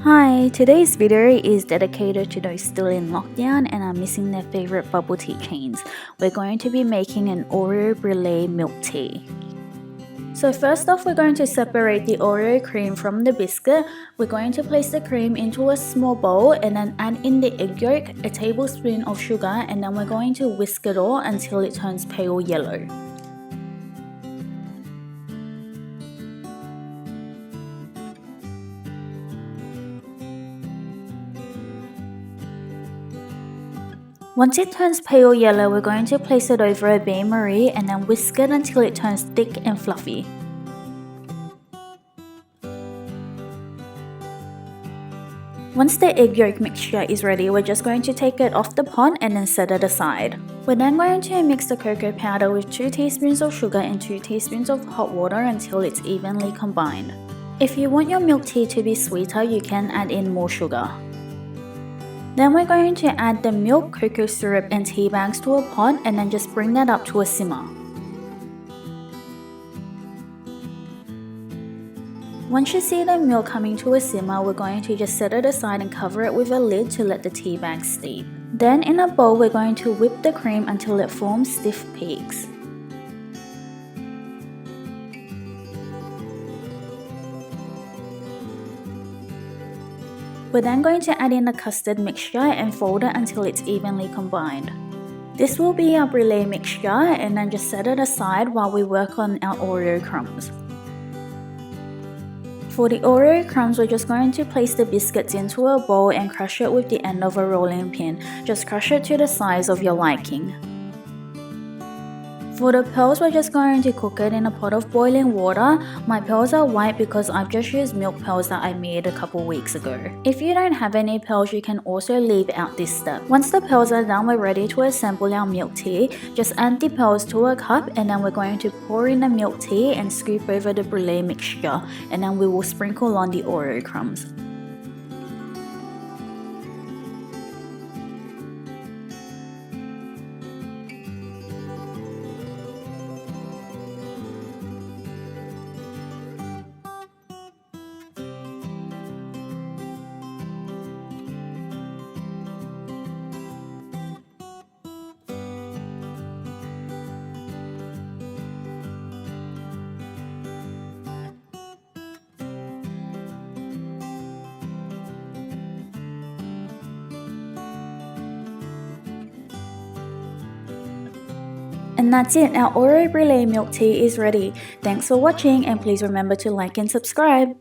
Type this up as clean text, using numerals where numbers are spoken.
Hi, today's video is dedicated to those still in lockdown and are missing their favorite bubble tea chains. We're going to be making an Oreo Brulee Milk Tea. So first off, we're going to separate the Oreo cream from the biscuit. We're going to place the cream into a small bowl and then add in the egg yolk, a tablespoon of sugar, and then we're going to whisk it all until it turns pale yellow. Once it turns pale yellow, we're going to place it over a bain-marie and then whisk it until it turns thick and fluffy. Once the egg yolk mixture is ready, we're just going to take it off the pot and then set it aside. We're then going to mix the cocoa powder with 2 teaspoons of sugar and 2 teaspoons of hot water until it's evenly combined. If you want your milk tea to be sweeter, you can add in more sugar. Then we're going to add the milk, cocoa syrup and tea bags to a pot and then just bring that up to a simmer. Once you see the milk coming to a simmer, we're going to just set it aside and cover it with a lid to let the tea bag steep. Then in a bowl, we're going to whip the cream until it forms stiff peaks. We're then going to add in the custard mixture and fold it until it's evenly combined. This will be our brulee mixture and then just set it aside while we work on our Oreo crumbs. For the Oreo crumbs, we're just going to place the biscuits into a bowl and crush it with the end of a rolling pin. Just crush it to the size of your liking. For the pearls, we're just going to cook it in a pot of boiling water. My pearls are white because I've just used milk pearls that I made a couple weeks ago. If you don't have any pearls, you can also leave out this step. Once the pearls are done, we're ready to assemble our milk tea. Just add the pearls to a cup and then we're going to pour in the milk tea and scoop over the brulee mixture, and then we will sprinkle on the Oreo crumbs. And that's it, our Oreo Brulee Milk Tea is ready. Thanks for watching and please remember to like and subscribe.